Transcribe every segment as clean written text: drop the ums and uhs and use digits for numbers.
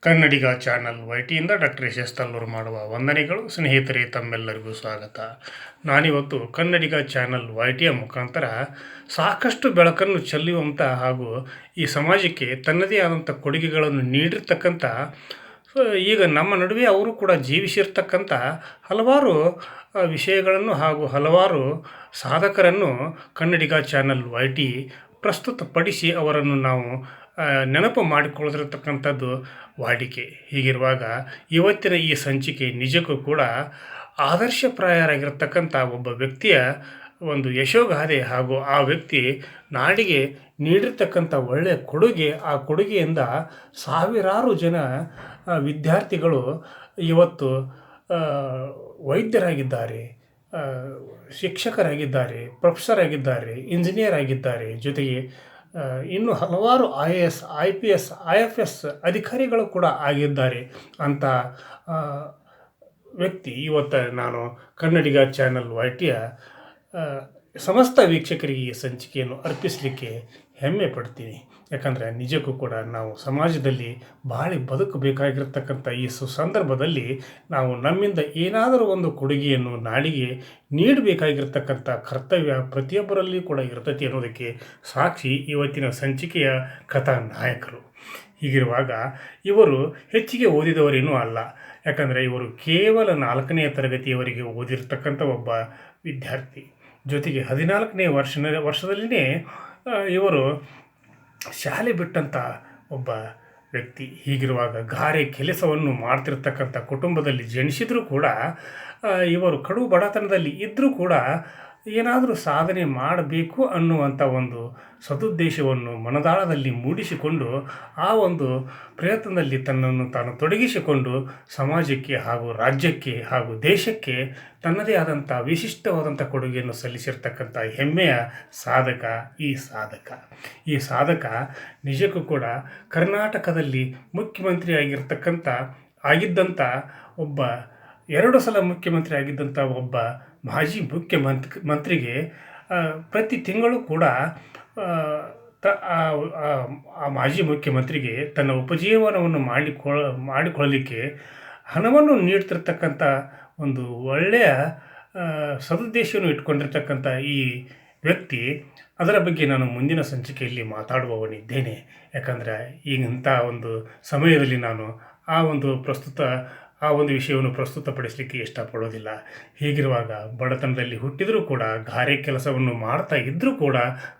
ಕನ್ನಡಿಗ channel ವೈಟಿಯಿಂದ doctor ಯಶಸ್ ತಲ್ಲೂರು ಮಾಡುವ ವಂದನೆಗಳು. ಸ್ನೇಹಿತರೆ, ತಮ್ಮೆಲ್ಲರಿಗೂ ಸ್ವಾಗತ. ನಾನಿವತ್ತು ಕನ್ನಡಿಗ ಚಾನಲ್ ವೈಟಿಯ ಮುಖಾಂತರ ಸಾಕಷ್ಟು ಬೆಳಕನ್ನು ಚೆಲ್ಲುವಂಥ ಹಾಗೂ ಈ ಸಮಾಜಕ್ಕೆ ತನ್ನದೇ ಆದಂಥ ಕೊಡುಗೆಗಳನ್ನು ನೀಡಿರ್ತಕ್ಕಂಥ, ಈಗ ನಮ್ಮ ನಡುವೆ ಅವರು ಕೂಡ ಜೀವಿಸಿರ್ತಕ್ಕಂಥ ಹಲವಾರು ವಿಷಯಗಳನ್ನು ಹಾಗೂ ಹಲವಾರು ಸಾಧಕರನ್ನು ಕನ್ನಡಿಗ ಚಾನಲ್ ವೈಟಿ ಪ್ರಸ್ತುತಪಡಿಸಿ ಅವರನ್ನು ನಾವು ನೆನಪು ಮಾಡಿಕೊಳ್ಳದಿರತಕ್ಕಂಥದ್ದು ವಾಡಿಕೆ. ಹೀಗಿರುವಾಗ ಇವತ್ತಿನ ಈ ಸಂಚಿಕೆ ನಿಜಕ್ಕೂ ಕೂಡ ಆದರ್ಶಪ್ರಾಯರಾಗಿರ್ತಕ್ಕಂಥ ಒಬ್ಬ ವ್ಯಕ್ತಿಯ ಒಂದು ಯಶೋಗಾಥೆ ಹಾಗೂ ಆ ವ್ಯಕ್ತಿ ನಾಡಿಗೆ ನೀಡಿರ್ತಕ್ಕಂಥ ಒಳ್ಳೆಯ ಕೊಡುಗೆ, ಆ ಕೊಡುಗೆಯಿಂದ ಸಾವಿರಾರು ಜನ ವಿದ್ಯಾರ್ಥಿಗಳು ಇವತ್ತು ವೈದ್ಯರಾಗಿದ್ದಾರೆ, ಶಿಕ್ಷಕರಾಗಿದ್ದಾರೆ, ಪ್ರೊಫೆಸರ್ ಆಗಿದ್ದಾರೆ, ಇಂಜಿನಿಯರ್ ಆಗಿದ್ದಾರೆ, ಜೊತೆಗೆ ಇನ್ನು ಹಲವಾರು IAS, IPS, IFS ಅಧಿಕಾರಿಗಳು ಕೂಡ ಆಗಿದ್ದಾರೆ ಅಂತ ವ್ಯಕ್ತಿ ಇವತ್ತು ನಾನು ಕನ್ನಡಿಗ ಚಾನಲ್ ವೈಟಿಯ ಸಮಸ್ತ ವೀಕ್ಷಕರಿಗೆ ಈ ಸಂಚಿಕೆಯನ್ನು ಅರ್ಪಿಸಲಿಕ್ಕೆ ಹೆಮ್ಮೆ ಪಡ್ತೀನಿ. ಯಾಕಂದರೆ ನಿಜಕ್ಕೂ ಕೂಡ ನಾವು ಸಮಾಜದಲ್ಲಿ ಬಾಳಿ ಬದುಕಬೇಕಾಗಿರ್ತಕ್ಕಂಥ ಈ ಸುಸಂದರ್ಭದಲ್ಲಿ ನಾವು ನಮ್ಮಿಂದ ಏನಾದರೂ ಒಂದು ಕೊಡುಗೆಯನ್ನು ನಾಡಿಗೆ ನೀಡಬೇಕಾಗಿರ್ತಕ್ಕಂಥ ಕರ್ತವ್ಯ ಪ್ರತಿಯೊಬ್ಬರಲ್ಲಿ ಕೂಡ ಇರ್ತೈತಿ ಅನ್ನೋದಕ್ಕೆ ಸಾಕ್ಷಿ ಇವತ್ತಿನ ಸಂಚಿಕೆಯ ಕಥಾನಾಯಕರು. ಹೀಗಿರುವಾಗ ಇವರು ಹೆಚ್ಚಿಗೆ ಓದಿದವರೇನೂ ಅಲ್ಲ. ಯಾಕಂದರೆ ಇವರು ಕೇವಲ 4ನೇ ತರಗತಿಯವರೆಗೆ ಓದಿರ್ತಕ್ಕಂಥ ಒಬ್ಬ ವಿದ್ಯಾರ್ಥಿ. ಜೊತೆಗೆ 14ನೇ ವರ್ಷದಲ್ಲಿಯೇ ಇವರು ಶಾಲೆ ಬಿಟ್ಟಂಥ ಒಬ್ಬ ವ್ಯಕ್ತಿ. ಹೀಗಿರುವಾಗ ಗಾರೆ ಕೆಲಸವನ್ನು ಮಾಡ್ತಿರ್ತಕ್ಕಂಥ ಕುಟುಂಬದಲ್ಲಿ ಜನಿಸಿದರೂ ಕೂಡ ಇವರು ಕಡು ಬಡತನದಲ್ಲಿ ಇದ್ದರೂ ಕೂಡ ಏನಾದರೂ ಸಾಧನೆ ಮಾಡಬೇಕು ಅನ್ನುವಂಥ ಒಂದು ಸದುದ್ದೇಶವನ್ನು ಮನದಾಳದಲ್ಲಿ ಮೂಡಿಸಿಕೊಂಡು ಆ ಒಂದು ಪ್ರಯತ್ನದಲ್ಲಿ ತನ್ನನ್ನು ತಾನು ತೊಡಗಿಸಿಕೊಂಡು ಸಮಾಜಕ್ಕೆ ಹಾಗೂ ರಾಜ್ಯಕ್ಕೆ ಹಾಗೂ ದೇಶಕ್ಕೆ ತನ್ನದೇ ಆದಂಥ ವಿಶಿಷ್ಟವಾದಂಥ ಕೊಡುಗೆಯನ್ನು ಸಲ್ಲಿಸಿರ್ತಕ್ಕಂಥ ಹೆಮ್ಮೆಯ ಸಾಧಕ ಈ ಸಾಧಕ ನಿಜಕ್ಕೂ ಕೂಡ ಕರ್ನಾಟಕದಲ್ಲಿ ಮುಖ್ಯಮಂತ್ರಿ ಆಗಿದ್ದಂಥ ಒಬ್ಬ 2 ಸಲ ಮುಖ್ಯಮಂತ್ರಿ ಆಗಿದ್ದಂಥ ಒಬ್ಬ ಮಾಜಿ ಮುಖ್ಯಮಂತ್ರಿಗೆ ಪ್ರತಿ ತಿಂಗಳು ಕೂಡ ಆ ಮಾಜಿ ಮುಖ್ಯಮಂತ್ರಿಗೆ ತನ್ನ ಉಪಜೀವನವನ್ನು ಮಾಡಿಕೊಳ್ಳಲಿಕ್ಕೆ ಹಣವನ್ನು ನೀಡ್ತಿರ್ತಕ್ಕಂಥ ಒಂದು ಒಳ್ಳೆಯ ಸದುದ್ದೇಶವನ್ನು ಇಟ್ಕೊಂಡಿರ್ತಕ್ಕಂಥ ಈ ವ್ಯಕ್ತಿ, ಅದರ ಬಗ್ಗೆ ನಾನು ಮುಂದಿನ ಸಂಚಿಕೆಯಲ್ಲಿ ಮಾತಾಡುವವನಿದ್ದೇನೆ. ಯಾಕಂದರೆ ಈಗಿಂಥ ಒಂದು ಸಮಯದಲ್ಲಿ ನಾನು ಆ ಒಂದು ವಿಷಯವನ್ನು ಪ್ರಸ್ತುತಪಡಿಸಲಿಕ್ಕೆ ಇಷ್ಟಪಡೋದಿಲ್ಲ. ಹೀಗಿರುವಾಗ ಬಡತನದಲ್ಲಿ ಹುಟ್ಟಿದರೂ ಕೂಡ, ಗಾರೆ ಕೆಲಸವನ್ನು ಮಾಡ್ತಾ ಇದ್ದರೂ ಕೂಡ,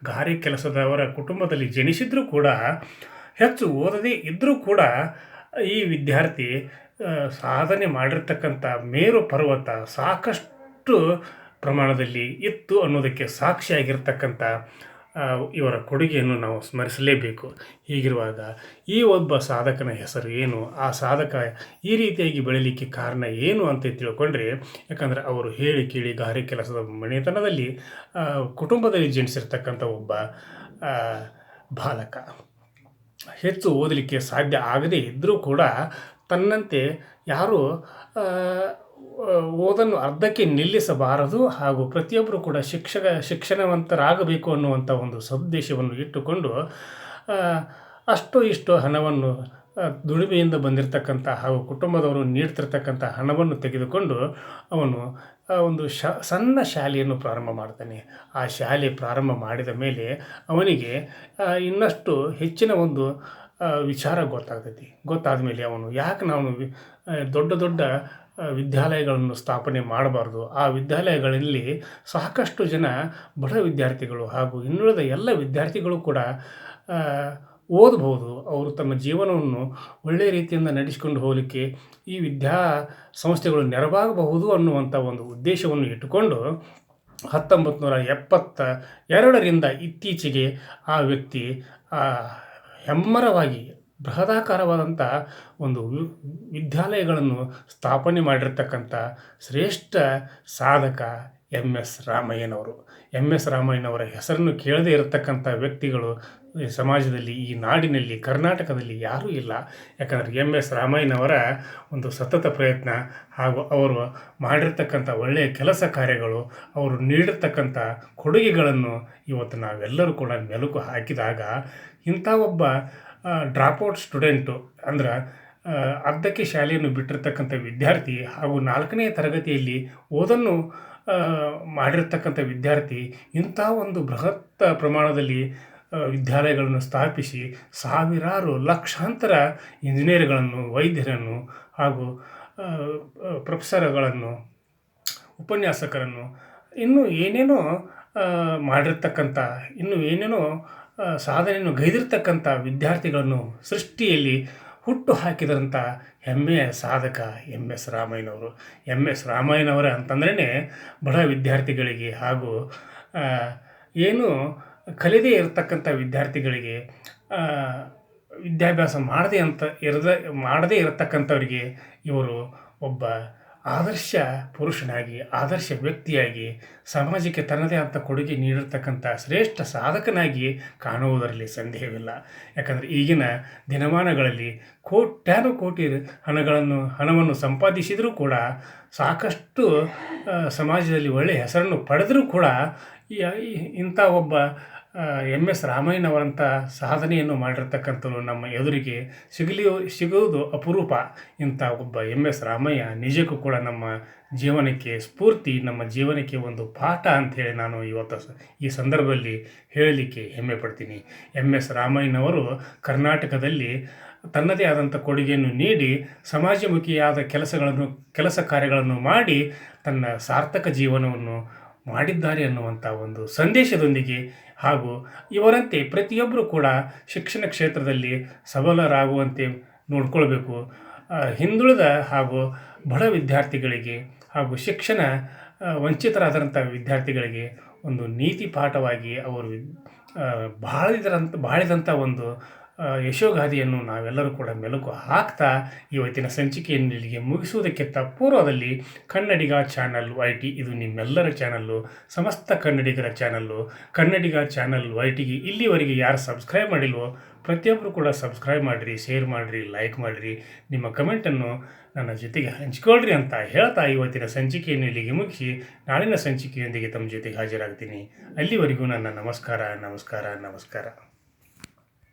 ಗಾರೆ ಕೆಲಸದವರ ಕುಟುಂಬದಲ್ಲಿ ಜನಿಸಿದರೂ ಕೂಡ, ಹೆಚ್ಚು ಓದದೇ ಇದ್ದರೂ ಕೂಡ ಈ ವಿದ್ಯಾರ್ಥಿ ಸಾಧನೆ ಮಾಡಿರ್ತಕ್ಕಂಥ ಮೇರು ಪರ್ವತ ಸಾಕಷ್ಟು ಪ್ರಮಾಣದಲ್ಲಿ ಇತ್ತು ಅನ್ನೋದಕ್ಕೆ ಸಾಕ್ಷಿಯಾಗಿರ್ತಕ್ಕಂಥ ಇವರ ಕೊಡುಗೆಯನ್ನು ನಾವು ಸ್ಮರಿಸಲೇಬೇಕು. ಹೀಗಿರುವಾಗ ಈ ಒಬ್ಬ ಸಾಧಕನ ಹೆಸರು ಏನು, ಆ ಸಾಧಕ ಈ ರೀತಿಯಾಗಿ ಬೆಳೀಲಿಕ್ಕೆ ಕಾರಣ ಏನು ಅಂತ ತಿಳ್ಕೊಂಡ್ರೆ, ಯಾಕಂದರೆ ಅವರು ಹೇಳಿ ಕೇಳಿ ಗಾರೆ ಕೆಲಸದ ಮನೆತನದಲ್ಲಿ ಕುಟುಂಬದಲ್ಲಿ ಜನಿಸಿರ್ತಕ್ಕಂಥ ಒಬ್ಬ ಬಾಲಕ. ಹೆಚ್ಚು ಓದಲಿಕ್ಕೆ ಸಾಧ್ಯ ಆಗದೇ ಇದ್ದರೂ ಕೂಡ ತನ್ನಂತೆ ಯಾರು ಓದನ್ನು ಅರ್ಧಕ್ಕೆ ನಿಲ್ಲಿಸಬಾರದು ಹಾಗೂ ಪ್ರತಿಯೊಬ್ಬರು ಕೂಡ ಶಿಕ್ಷಣವಂತರಾಗಬೇಕು ಅನ್ನುವಂಥ ಒಂದು ಸದುದ್ದೇಶವನ್ನು ಇಟ್ಟುಕೊಂಡು ಅಷ್ಟು ಇಷ್ಟು ಹಣವನ್ನು ದುಡಿಮೆಯಿಂದ ಬಂದಿರತಕ್ಕಂಥ ಹಾಗೂ ಕುಟುಂಬದವರು ನೀಡ್ತಿರ್ತಕ್ಕಂಥ ಹಣವನ್ನು ತೆಗೆದುಕೊಂಡು ಅವನು ಒಂದು ಸಣ್ಣ ಶಾಲೆಯನ್ನು ಪ್ರಾರಂಭ ಮಾಡ್ತಾನೆ. ಆ ಶಾಲೆ ಪ್ರಾರಂಭ ಮಾಡಿದ ಮೇಲೆ ಅವನಿಗೆ ಇನ್ನಷ್ಟು ಹೆಚ್ಚಿನ ಒಂದು ವಿಚಾರ ಗೊತ್ತಾದ ಮೇಲೆ ಅವನು ಯಾಕೆ ನಾವು ದೊಡ್ಡ ವಿದ್ಯಾಲಯಗಳನ್ನು ಸ್ಥಾಪನೆ ಮಾಡಬಾರ್ದು, ಆ ವಿದ್ಯಾಲಯಗಳಲ್ಲಿ ಸಾಕಷ್ಟು ಜನ ಬಡ ವಿದ್ಯಾರ್ಥಿಗಳು ಹಾಗೂ ಇನ್ನುಳಿದ ಎಲ್ಲ ವಿದ್ಯಾರ್ಥಿಗಳು ಕೂಡ ಓದಬಹುದು, ಅವರು ತಮ್ಮ ಜೀವನವನ್ನು ಒಳ್ಳೆಯ ರೀತಿಯಿಂದ ನಡೆಸಿಕೊಂಡು ಹೋಗಲಿಕ್ಕೆ ಈ ಸಂಸ್ಥೆಗಳು ನೆರವಾಗಬಹುದು ಅನ್ನುವಂಥ ಒಂದು ಉದ್ದೇಶವನ್ನು ಇಟ್ಟುಕೊಂಡು 1972ರಿಂದ ಇತ್ತೀಚೆಗೆ ಆ ವ್ಯಕ್ತಿ ಹೆಮ್ಮರವಾಗಿ ಬೃಹದಾಕಾರವಾದಂಥ ಒಂದು ವಿದ್ಯಾಲಯಗಳನ್ನು ಸ್ಥಾಪನೆ ಮಾಡಿರ್ತಕ್ಕಂಥ ಶ್ರೇಷ್ಠ ಸಾಧಕ MS ರಾಮಯ್ಯನವರು. MS ರಾಮಯ್ಯನವರ ಹೆಸರನ್ನು ಕೇಳದೇ ಇರತಕ್ಕಂಥ ವ್ಯಕ್ತಿಗಳು ಈ ಸಮಾಜದಲ್ಲಿ, ಈ ನಾಡಿನಲ್ಲಿ, ಕರ್ನಾಟಕದಲ್ಲಿ ಯಾರೂ ಇಲ್ಲ. ಯಾಕಂದರೆ MS ರಾಮಯ್ಯನವರ ಒಂದು ಸತತ ಪ್ರಯತ್ನ ಹಾಗೂ ಅವರು ಮಾಡಿರ್ತಕ್ಕಂಥ ಒಳ್ಳೆಯ ಕೆಲಸ ಕಾರ್ಯಗಳು, ಅವರು ನೀಡಿರ್ತಕ್ಕಂಥ ಕೊಡುಗೆಗಳನ್ನು ಇವತ್ತು ನಾವೆಲ್ಲರೂ ಕೂಡ ಮೆಲುಕು ಹಾಕಿದಾಗ ಇಂಥ ಒಬ್ಬ ಡ್ರಾಪ್ಔಟ್ ಸ್ಟೂಡೆಂಟು ಅಂದ್ರೆ ಅರ್ಧಕ್ಕೆ ಶಾಲೆಯನ್ನು ಬಿಟ್ಟಿರ್ತಕ್ಕಂಥ ವಿದ್ಯಾರ್ಥಿ ಹಾಗೂ 4ನೇ ತರಗತಿಯಲ್ಲಿ ಓದನ್ನು ಮಾಡಿರ್ತಕ್ಕಂಥ ವಿದ್ಯಾರ್ಥಿ ಇಂಥ ಒಂದು ಬೃಹತ್ ಪ್ರಮಾಣದಲ್ಲಿ ವಿದ್ಯಾಲಯಗಳನ್ನು ಸ್ಥಾಪಿಸಿ ಸಾವಿರಾರು ಲಕ್ಷಾಂತರ ಇಂಜಿನಿಯರ್ಗಳನ್ನು, ವೈದ್ಯರನ್ನು ಹಾಗೂ ಪ್ರೊಫೆಸರ್ಗಳನ್ನು, ಉಪನ್ಯಾಸಕರನ್ನು ಇನ್ನೂ ಏನೇನೋ ಮಾಡಿರ್ತಕ್ಕಂಥ ಇನ್ನೂ ಏನೇನೋ ಸಾಧನೆಯನ್ನು ಗೈದಿರ್ತಕ್ಕಂಥ ವಿದ್ಯಾರ್ಥಿಗಳನ್ನು ಸೃಷ್ಟಿಯಲ್ಲಿ ಹುಟ್ಟು ಹಾಕಿದಂಥ ಹೆಮ್ಮೆಯ ಸಾಧಕ MS ರಾಮಯ್ಯನವರು. MS ರಾಮಯ್ಯನವರ ಅಂತಂದ್ರೇ ಬಡ ವಿದ್ಯಾರ್ಥಿಗಳಿಗೆ ಹಾಗೂ ಏನು ಕಲಿದೇ ಇರತಕ್ಕಂಥ ವಿದ್ಯಾರ್ಥಿಗಳಿಗೆ, ವಿದ್ಯಾಭ್ಯಾಸ ಮಾಡದೇ ಇರತಕ್ಕಂಥವರಿಗೆ ಇವರು ಒಬ್ಬ ಆದರ್ಶ ಪುರುಷನಾಗಿ, ಆದರ್ಶ ವ್ಯಕ್ತಿಯಾಗಿ, ಸಮಾಜಕ್ಕೆ ತನ್ನದೇ ಆದ ಕೊಡುಗೆ ನೀಡಿರ್ತಕ್ಕಂಥ ಶ್ರೇಷ್ಠ ಸಾಧಕನಾಗಿ ಕಾಣುವುದರಲ್ಲಿ ಸಂದೇಹವಿಲ್ಲ. ಯಾಕಂದರೆ ಈಗಿನ ದಿನಮಾನಗಳಲ್ಲಿ ಕೋಟ್ಯಾನುಕೋಟಿ ಹಣವನ್ನು ಸಂಪಾದಿಸಿದರೂ ಕೂಡ, ಸಾಕಷ್ಟು ಸಮಾಜದಲ್ಲಿ ಒಳ್ಳೆಯ ಹೆಸರನ್ನು ಪಡೆದರೂ ಕೂಡ ಇಂಥ ಒಬ್ಬ MS ರಾಮಯ್ಯನವರಂಥ ಸಾಧನೆಯನ್ನು ಮಾಡಿರ್ತಕ್ಕಂಥವ್ರು ನಮ್ಮ ಎದುರಿಗೆ ಸಿಗುವುದು ಅಪರೂಪ. ಇಂಥ ಒಬ್ಬ MS ರಾಮಯ್ಯ ನಿಜಕ್ಕೂ ಕೂಡ ನಮ್ಮ ಜೀವನಕ್ಕೆ ಸ್ಫೂರ್ತಿ, ನಮ್ಮ ಜೀವನಕ್ಕೆ ಒಂದು ಪಾಠ ಅಂಥೇಳಿ ನಾನು ಇವತ್ತು ಈ ಸಂದರ್ಭದಲ್ಲಿ ಹೇಳಲಿಕ್ಕೆ ಹೆಮ್ಮೆ ಪಡ್ತೀನಿ. MS ರಾಮಯ್ಯನವರು ಕರ್ನಾಟಕದಲ್ಲಿ ತನ್ನದೇ ಆದಂಥ ಕೊಡುಗೆಯನ್ನು ನೀಡಿ ಸಮಾಜಮುಖಿಯಾದ ಕೆಲಸ ಕಾರ್ಯಗಳನ್ನು ಮಾಡಿ ತನ್ನ ಸಾರ್ಥಕ ಜೀವನವನ್ನು ಮಾಡಿದ್ದಾರೆ ಅನ್ನುವಂಥ ಒಂದು ಸಂದೇಶದೊಂದಿಗೆ, ಹಾಗೂ ಇವರಂತೆ ಪ್ರತಿಯೊಬ್ಬರು ಕೂಡ ಶಿಕ್ಷಣ ಕ್ಷೇತ್ರದಲ್ಲಿ ಸಬಲರಾಗುವಂತೆ ನೋಡ್ಕೊಳ್ಬೇಕು. ಹಿಂದುಳಿದ ಹಾಗೂ ಬಡ ವಿದ್ಯಾರ್ಥಿಗಳಿಗೆ ಹಾಗೂ ಶಿಕ್ಷಣ ವಂಚಿತರಾದಂಥ ವಿದ್ಯಾರ್ಥಿಗಳಿಗೆ ಒಂದು ನೀತಿ ಪಾಠವಾಗಿ ಅವರು ಬಾಳಿದಂಥ ಒಂದು ಯಶೋಗಾಥೆಯನ್ನು ನಾವೆಲ್ಲರೂ ಕೂಡ ಮೆಲುಕು ಹಾಕ್ತಾ ಇವತ್ತಿನ ಸಂಚಿಕೆಯನ್ನು ಇಲ್ಲಿಗೆ ಮುಗಿಸುವುದಕ್ಕಿಂತ ಪೂರ್ವದಲ್ಲಿ ಕನ್ನಡಿಗ ಚಾನಲ್ YT ಇದು ನಿಮ್ಮೆಲ್ಲರ ಚಾನಲ್ಲು, ಸಮಸ್ತ ಕನ್ನಡಿಗರ ಚಾನಲ್ಲು. ಕನ್ನಡಿಗ ಚಾನಲ್ YTಗೆ ಇಲ್ಲಿವರೆಗೆ ಯಾರು ಸಬ್ಸ್ಕ್ರೈಬ್ ಮಾಡಿಲ್ವೋ ಪ್ರತಿಯೊಬ್ಬರು ಕೂಡ ಸಬ್ಸ್ಕ್ರೈಬ್ ಮಾಡಿರಿ, ಶೇರ್ ಮಾಡಿರಿ, ಲೈಕ್ ಮಾಡಿರಿ, ನಿಮ್ಮ ಕಮೆಂಟನ್ನು ನನ್ನ ಜೊತೆಗೆ ಹಂಚ್ಕೊಳ್ರಿ ಅಂತ ಹೇಳ್ತಾ ಇವತ್ತಿನ ಸಂಚಿಕೆಯನ್ನು ಇಲ್ಲಿಗೆ ಮುಗಿಸಿ ನಾಳಿನ ಸಂಚಿಕೆಯೊಂದಿಗೆ ತಮ್ಮ ಜೊತೆಗೆ ಹಾಜರಾಗ್ತೀನಿ. ಅಲ್ಲಿವರೆಗೂ ನನ್ನ ನಮಸ್ಕಾರ.